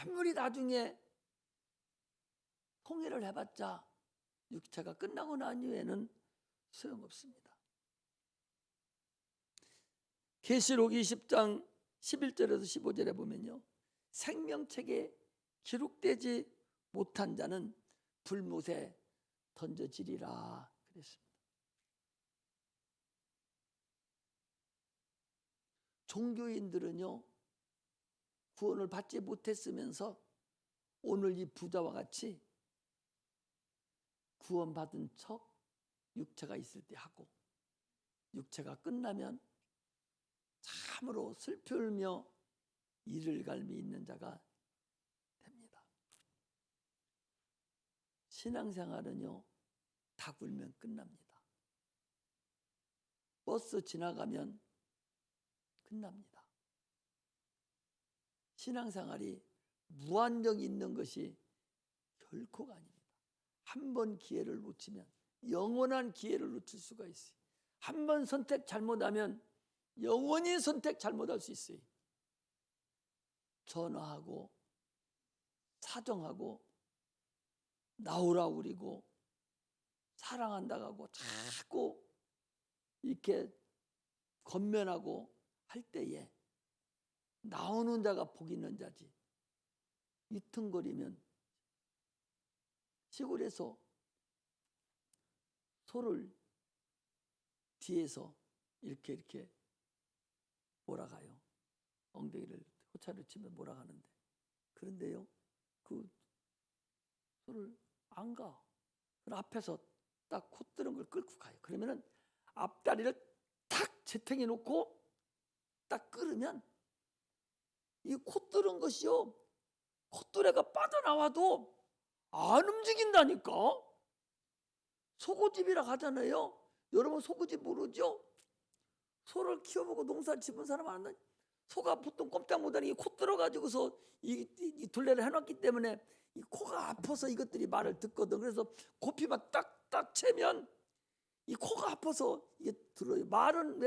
아무리 나중에 통일을 해봤자 육체가 끝나고 난 이후에는 소용없습니다. 계시록 20장 11절에서 15절에 보면요, 생명책에 기록되지 못한 자는 불못에 던져지리라 그랬습니다. 종교인들은요, 구원을 받지 못했으면서 오늘 이 부자와 같이 구원받은 척 육체가 있을 때 하고, 육체가 끝나면 참으로 슬피 울며 이를 갈미 있는 자가 됩니다. 신앙생활은요, 다 굴면 끝납니다. 버스 지나가면 끝납니다. 신앙생활이 무한정 있는 것이 결코가 아닙니다. 한 번 기회를 놓치면 영원한 기회를 놓칠 수가 있어요. 한 번 선택 잘못하면 영원히 선택 잘못할 수 있어요. 전화하고 사정하고 나오라고 그리고 사랑한다고 하고 자꾸 이렇게 건면하고 할 때에 나오는 자가 복 있는 자지, 이퉁거리면 시골에서 소를 뒤에서 이렇게 몰아가요. 엉덩이를 호차를 치면 몰아가는데, 그런데요, 그 소를 안 가. 그 앞에서 딱 콧들은 걸 끌고 가요. 그러면은 앞다리를 탁 재탱해 놓고 딱 끌으면 이 콧들은 것이요, 콧뚜레가 빠져나와도 안 움직인다니까. 소고집이라 하잖아요. 여러분 소고집 모르죠? 소를 키워보고 농사를 지은 사람 안 나요. 소가 보통 꼼짝 못하니 코 들어가지고서 이 둘레를 해놨기 때문에 이 코가 아파서 이것들이 말을 듣거든. 그래서 고피만 딱딱 채면 이 코가 아파서 이게 들어요. 말은 왜